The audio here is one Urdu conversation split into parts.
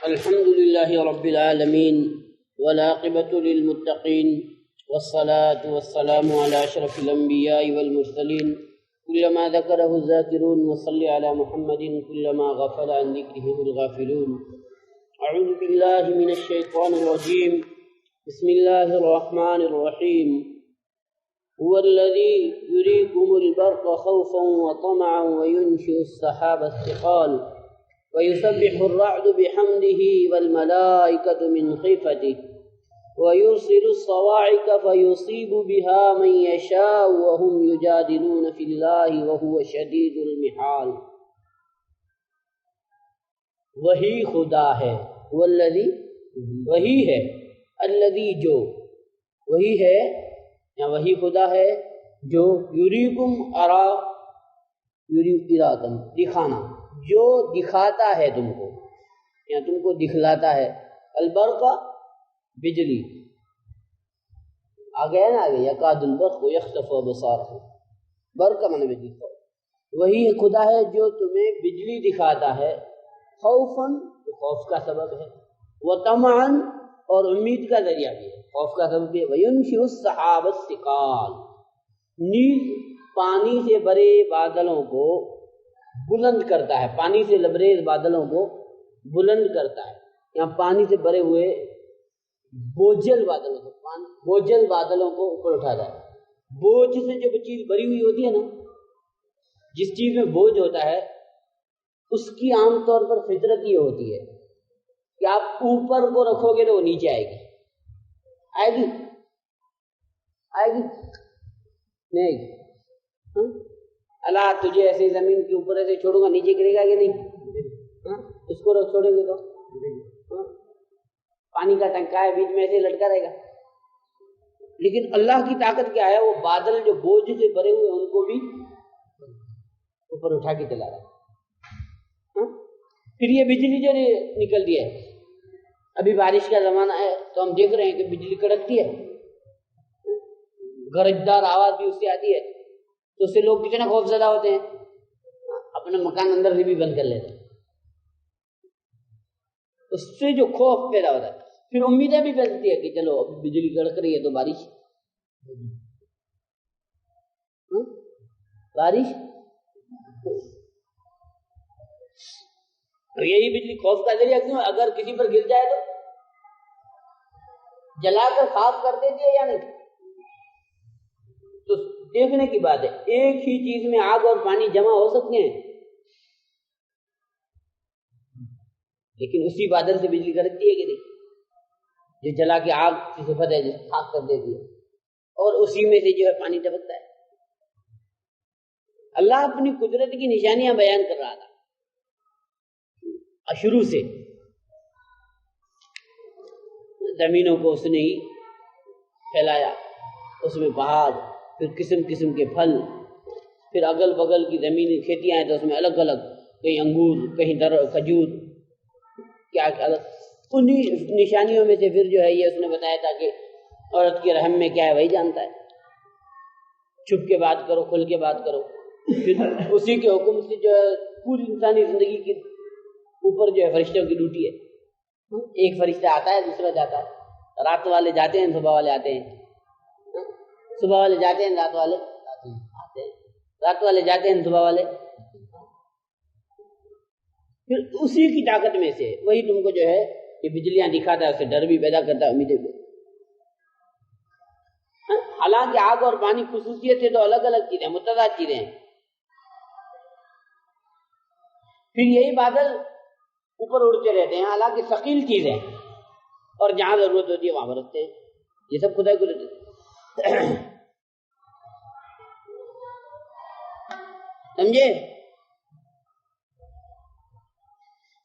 الحمد لله رب العالمين والعاقبة للمتقين والصلاة والسلام على أشرف الأنبياء والمرسلين كلما ذكره الذاكرون وصل على محمد كلما غفل عن ذكره الغافلون. أعوذ بالله من الشيطان الرجيم. بسم الله الرحمن الرحيم. هو الذي يريكم البرق خوفا وطمعا وينشئ السحاب الثقال ويسبح الرعد بحمده والملائكة من خيفته ويرسل الصواعق فيصيب بها من يشاء وهم يجادلون في الله وهو شديد المحال. وہی خدا ہے، والذی وہی ہے، الذی جو وہی ہے یا وہی خدا ہے جو یریکم ارا یریکم دکھانا، جو دکھاتا ہے تم کو یا تم کو دکھلاتا ہے. البرق بجلی آ گیا نا، آگے یکاد البرق یخطف ابصارهم، برق من بجلی. وہی خدا ہے جو تمہیں بجلی دکھاتا ہے، خوفاً خوف کا سبب ہے، وطمعاً اور امید کا ذریعہ بھی ہے، خوف کا سبب بھی ہے. وَيُنْشِئُ السَّحَابَ الثِّقَالَ، نیز پانی سے بھرے بادلوں کو بلند کرتا ہے، پانی سے لبریز بادلوں کو بلند کرتا ہے. یہاں پانی سے بھرے ہوئے بوجھل بادلوں کو، بوجھل بادلوں کو اوپر اٹھاتا ہے. بوجھ سے جب چیز بھری ہوئی ہوتی ہے نا، جس چیز میں بوجھ ہوتا ہے اس کی عام طور پر فطرت یہ ہوتی ہے کہ آپ اوپر کو رکھو گے تو وہ نیچے آئے گی. آئے گی نہیں آئے گی. اللہ تجھے ایسے زمین کے اوپر ایسے چھوڑوں گا، نیچے گرے گا کہ نہیں؟ اس کو چھوڑیں گے تو پانی کا ٹنکا ہے بیچ میں ایسے لٹکا رہے گا. لیکن اللہ کی طاقت کیا ہے، وہ بادل جو بوجھ سے بھرے ہوئے ان کو بھی اوپر اٹھا کے چلا رہا ہے. پھر یہ بجلی جو نکلتی ہے، ابھی بارش کا زمانہ ہے تو ہم دیکھ رہے ہیں کہ بجلی کڑکتی ہے، گرجدار آواز بھی اس سے آتی ہے، تو اس سے لوگ کتنے خوف زدہ ہوتے ہیں، اپنے مکان اندر سے بھی بند کر لیتے ہیں. اس سے جو خوف پیدا ہوتا ہے، پھر امیدیں بھی بنتی ہے کہ چلو اب بجلی کڑک رہی ہے تو بارش یہی بجلی خوف کا ذریعہ کیوں؟ اگر کسی پر گر جائے تو جلا کر خاک کر دیتی ہے یا نہیں؟ تو دیکھنے کی بات ہے، ایک ہی چیز میں آگ اور پانی جمع ہو سکتے ہیں، لیکن اسی بادل سے بجلی کڑکتی ہے کہ نہیں، جو جلا کے آگ کی صفت ہے، جس خاک کر دیتی ہے، اور اسی میں سے جو ہے پانی ٹپکتا ہے. اللہ اپنی قدرت کی نشانیاں بیان کر رہا تھا شروع سے. زمینوں کو اس نے ہی پھیلایا، اس میں پہاڑ، پھر قسم قسم کے پھل، پھر اگل بغل کی زمینیں کھیتیاں ہیں تو اس میں الگ الگ، کہیں انگور، کہیں کھجور، کیا الگ. انہی نشانیوں میں سے پھر جو ہے یہ اس نے بتایا تھا کہ عورت کے رحم میں کیا ہے وہی جانتا ہے. چھپ کے بات کرو، کھل کے بات کرو. پھر اسی کے حکم سے جو ہے پوری انسانی زندگی کی اوپر جو ہے فرشتوں کی ڈیوٹی ہے. ایک فرشتہ آتا ہے، دوسرا جاتا ہے. رات والے جاتے ہیں، صبح والے آتے ہیں. صبح والے جاتے ہیں، رات والے آتے ہیں. رات والے جاتے ہیں، صبح والے. پھر اسی کی طاقت میں سے وہی تم کو جو ہے یہ بجلیاں دکھاتا ہے، اس سے ڈر بھی پیدا کرتا ہے، امیدیں بھی. حالانکہ آگ اور پانی خصوصیت سے تو الگ الگ چیزیں، متضاد چیزیں ہیں. پھر یہی بادل اوپر اڑتے رہتے ہیں، حالانکہ ثقیل چیزیں، اور جہاں ضرورت ہوتی ہے وہاں برستے ہیں. یہ سب خدا کو دیتے ہیں. سمجھے؟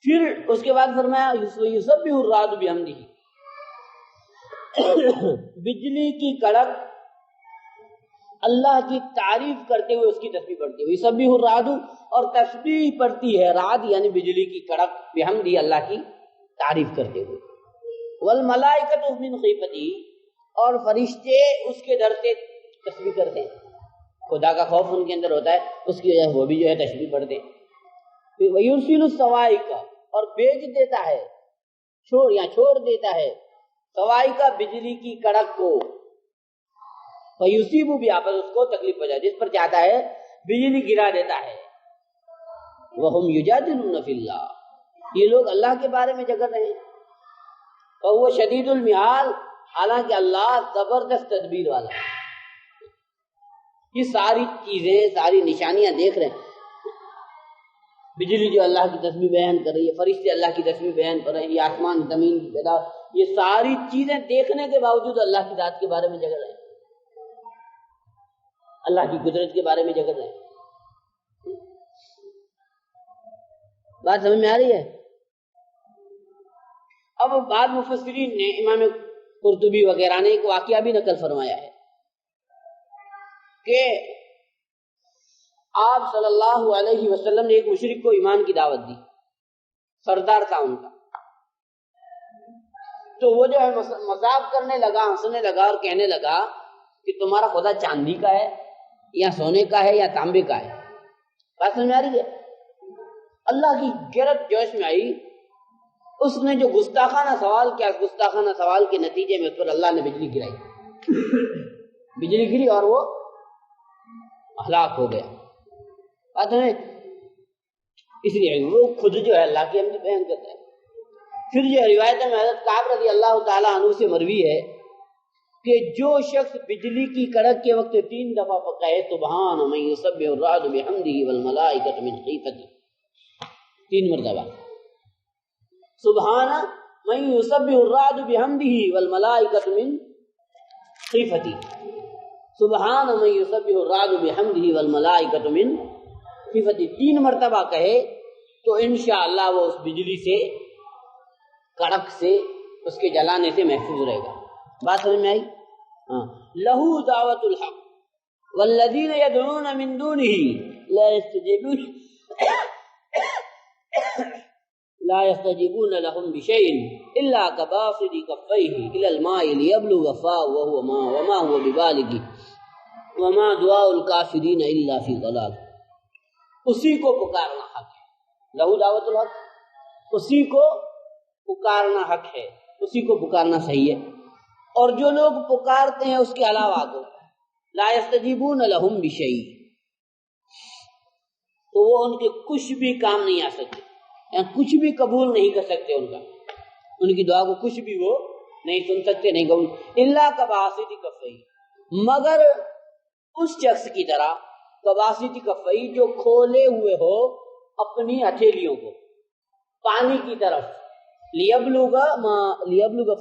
پھر اس کے بعد فرمایا یسبح الرعد بحمدہ، بجلی کی کڑک اللہ کی تعریف کرتے ہوئے اس کی تسبیح پڑھتی ہے. یسبح الرعد، اور تسبیح پڑھتی ہے رعد یعنی بجلی کی کڑک، بحمدہ اللہ کی تعریف کرتے ہوئے. والملائکۃ من خیفتہ، اور فرشتے اس کے ڈر سے تسبیح کرتے ہیں. خدا کا خوف ان کے اندر ہوتا ہے، اس کی وجہ وہ بھی جو ہے تسبیح پڑھتے ہیں. وَيُرْسِلُ الصَّوَاعِقَ، اور بھیج دیتا ہے چھوڑ دیتا ہے سوائے کا بجلی کی کڑک کو، فیصیب بھی آپس اس کو تکلیف پہنچا، جس پر چاہتا ہے بجلی گرا دیتا ہے۔ وہم یجادلون فی اللہ، یہ لوگ اللہ کے بارے میں جھگڑ رہے ہیں۔ فہو شدید المحال، حالانکہ اللہ زبردست تدبیر والا ہے۔ یہ ساری چیزیں، ساری نشانیاں دیکھ رہے ہیں، بجلی جو اللہ کی تسبیح بیان کر رہی ہے، فرشتے اللہ کی تسبیح بیان کر رہے ہیں، یہ آسمان زمین کی پیدائش، یہ ساری چیزیں دیکھنے کے باوجود اللہ کی ذات کے بارے میں جھگڑ رہے ہیں، اللہ کی قدرت کے بارے میں جھگڑ رہے ہیں۔ بات سمجھ میں آ رہی ہے؟ اب بعض مفسرین نے، امام قرطبی وغیرہ نے ایک واقعہ بھی نقل فرمایا ہے کہ آپ صلی اللہ علیہ وسلم نے ایک مشرک کو ایمان کی دعوت دی، سردار تھا ان کا، تو وہ جو ہے مذاق کرنے لگا، ہنسنے لگا اور کہنے لگا کہ تمہارا خدا چاندی کا ہے یا سونے کا ہے یا تانبے کا ہے۔ بات سمجھ میں آ رہی ہے؟ اللہ کی غیرت جوش میں آئی، اس نے جو گستاخانہ سوال کیا، گستاخانہ سوال کے نتیجے میں اس پر اللہ نے بجلی گرائی، بجلی گری اور وہ ہلاک ہو گیا۔ بات ہے، اس لیے وہ خود جو ہے اللہ کی حمد بیان کرتا ہے۔ پھر جو روایت میں حضرت کعب رضی اللہ تعالی عنہ سے مروی ہے کہ جو شخص بجلی کی کڑک کے وقت 3 دفعہ کہے سبحان من یسبح الرعد بحمدہ والملائکۃ من خیفتہ، 3 مرتبہ سبحان من یسبح الرعد بحمدہ والملائکۃ من خیفتہ، سبحان من یسبح الرعد بحمدہ والملائکۃ من خیفتہ 3 مرتبہ کہے تو انشاءاللہ وہ اس بجلی سے، کڑک سے، اس کے جلانے سے محفوظ رہے گا۔ بات سمجھ میں آئی؟ لہو دعوت الحق والذین یدعون من دونہ لا يستجيبون لهم بشيء الا كباسط كفيه الى الماء ليبلغ فاه وما هو ببالغه وما دعاء الكافرين الا في ضلال۔ اسی کو پکارنا حق ہے، لہو دعوت الحق، اسی کو پکارنا حق ہے، اسی کو پکارنا صحیح ہے۔ اور جو لوگ پکارتے ہیں اس کے علاوہ کو لا يستجيبون لهم بشيء، تو وہ ان کے کچھ بھی کام نہیں آ سکتے، یعنی کچھ بھی قبول نہیں کر سکتے، ان کی دعا کو کچھ بھی وہ نہیں سن سکتے، نہیں قبول، الا کباسط کفیہ، مگر اس شخص کی طرح کباسط کفیہ جو کھولے ہوئے ہو اپنی ہتھیلیوں کو پانی کی طرف، لیبلغ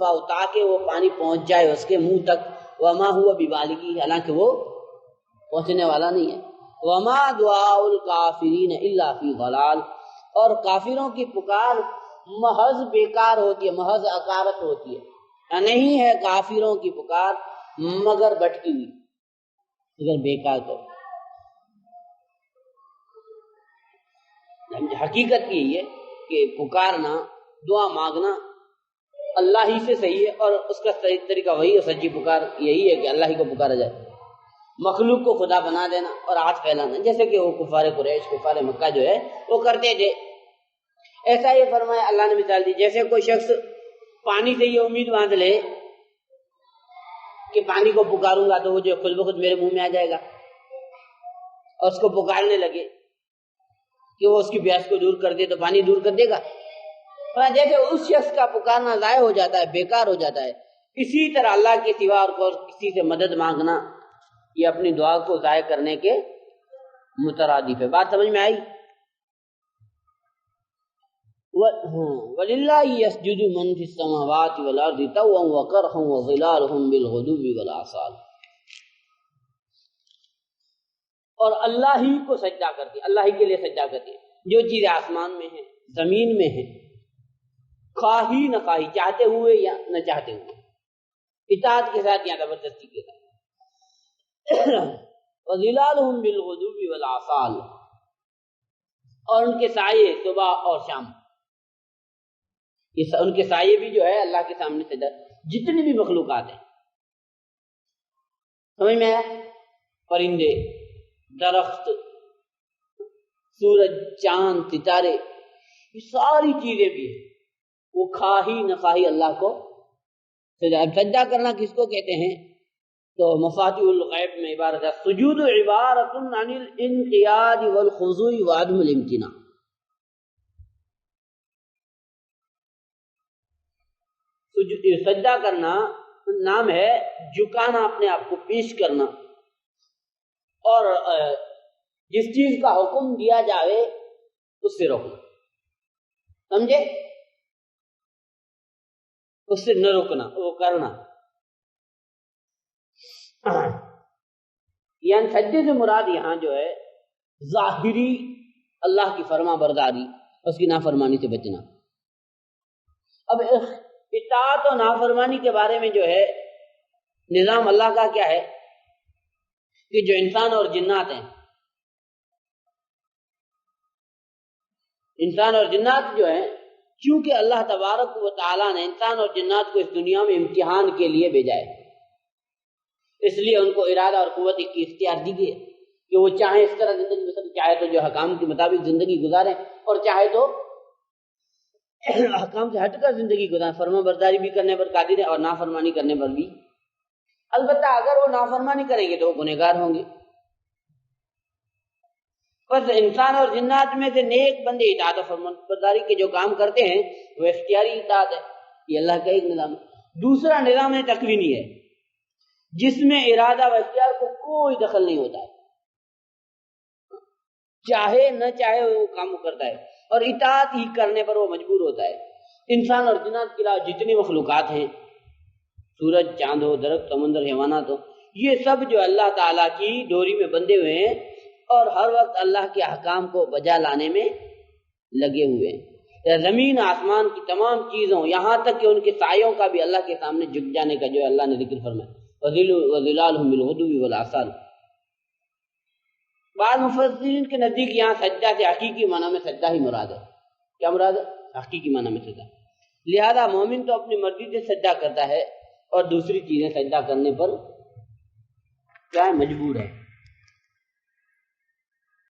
فاہ، تاکہ وہ پانی پہنچ جائے اس کے منہ تک، وما ہوا ببالغہ، حالانکہ وہ پہنچنے والا نہیں ہے، وما دعاء الکافرین الا فی ضلال، اور کافروں کی پکار محض بیکار ہوتی ہے، محض عقارت ہوتی ہے، نہیں ہے کافروں کی پکار مگر بٹکی ہوئی، اگر بیکار تو حقیقت یہی ہے کہ پکارنا، دعا مانگنا اللہ ہی سے صحیح ہے، اور اس کا صحیح طریقہ وہی ہے، سچی پکار یہی ہے کہ اللہ ہی کو پکارا جائے۔ مخلوق کو خدا بنا دینا اور ہاتھ پھیلانا، جیسے کہ وہ کفار قریش، کفار مکہ جو ہے وہ کرتے تھے، ایسا یہ فرمایا اللہ نے مثال دی، جیسے کوئی شخص پانی سے یہ امید باندھ لے کہ پانی کو پکاروں گا تو وہ جو خود بخود میرے منہ میں آ جائے گا، اور اس کو پکارنے لگے کہ وہ اس کی پیاس کو دور کر دے تو پانی دور کر دے گا، جیسے اس شخص کا پکارنا ضائع ہو جاتا ہے، بیکار ہو جاتا ہے، اسی طرح اللہ کے سوا اور کسی سے مدد مانگنا یہ اپنی دعا کو ضائع کرنے کے مترادف ہے۔ بات سمجھ میں آئی؟ وَلِلَّهِ يَسْجُدُ مَن فِي السَّمَاوَاتِ وَالْأَرْضِ طَوْعًا وَكَرْهًا وَظِلَالُهُم بِالْغُدُوِّ وَالْآصَالِ، اور اللہ ہی کو سجدہ کرتی، اللہ ہی کے لیے سجدہ کرتی ہے، جو چیزیں آسمان میں ہیں، زمین میں ہیں، خواہی نہ خواہی، چاہتے ہوئے یا نہ چاہتے ہوئے، اطاعت کے ساتھ یا زبردستی کے ساتھ، وَظِلَالُهُم بِالْغُدُوِّ وَالْآصَالِ، اور ان کے سائے صبح اور شام، ان کے سائے بھی جو ہے اللہ کے سامنے سجدہ، جتنی بھی مخلوقات ہیں، سمجھ میں آیا؟ پرندے، درخت، سورج، چاند، ستارے، یہ ساری چیزیں بھی ہیں، وہ خواہی نخواہی اللہ کو سجدہ کرنا کس کو کہتے ہیں؟ تو مفاتیح الغیب میں عبارت ہے سجود عبارت عن الانقیاد والخضوع وعدم الامتناع. سجدہ کرنا نام ہے جھکانا، اپنے آپ کو پیش کرنا، اور جس چیز کا حکم دیا جائے اس سے روکنا، سمجھے؟ اس سے نہ رکنا، وہ کرنا. یعنی سجدے سے مراد یہاں جو ہے ظاہری اللہ کی فرما برداری، اس کی نافرمانی سے بچنا. اب اطاعت و نافرمانی کے بارے میں جو ہے نظام اللہ کا کیا ہے کہ جو انسان اور جنات ہیں، انسان اور جنات جو ہیں، چونکہ اللہ تبارک و تعالیٰ نے انسان اور جنات کو اس دنیا میں امتحان کے لیے بھیجا ہے، اس لیے ان کو ارادہ اور قوت کی اختیار دی گئی ہے کہ وہ چاہے اس طرح زندگی بسر، چاہے تو جو حکام کے مطابق زندگی گزاریں اور چاہے تو حکام سے ہٹ کر زندگی گزاریں. فرما برداری بھی کرنے پر قادر ہے اور نافرمانی کرنے پر بھی. البتہ اگر وہ نافرمانی کریں گے تو وہ گنہگار ہوں گے. بس انسان اور جنات میں سے نیک بندے اطاعت و فرما برداری کے جو کام کرتے ہیں وہ اختیاری اطاعت ہے. یہ اللہ کا ایک نظام ہے. دوسرا نظام ہے تکوینی ہے، جس میں ارادہ و اختیار کو کوئی دخل نہیں ہوتا ہے، چاہے نہ چاہے وہ کام کرتا ہے، اور اطاعت ہی کرنے پر وہ مجبور ہوتا ہے. انسان اور جنات کے علاوہ جتنی مخلوقات ہیں، سورج، چاند ہو، درخت، سمندر، حیوانات ہو، یہ سب جو اللہ تعالیٰ کی ڈوری میں بندھے ہوئے ہیں اور ہر وقت اللہ کے احکام کو بجا لانے میں لگے ہوئے ہیں. زمین آسمان کی تمام چیزوں، یہاں تک کہ ان کے سایوں کا بھی اللہ کے سامنے جھک جانے کا جو اللہ نے ذکر فرمایا، وَظِلَالُهُم بِالْغُدُوِّ وَالْآصَالِ. بعض مفسرین کے نزدیک یہاں سجدہ سے حقیقی معنی میں سجدہ ہی مراد ہے. کیا مراد ہے؟ حقیقی معنی میں سجدہ. لہذا مومن تو اپنی مرضی سے سجدہ کرتا ہے اور دوسری چیزیں سجدہ کرنے پر کیا ہے؟ مجبور ہے.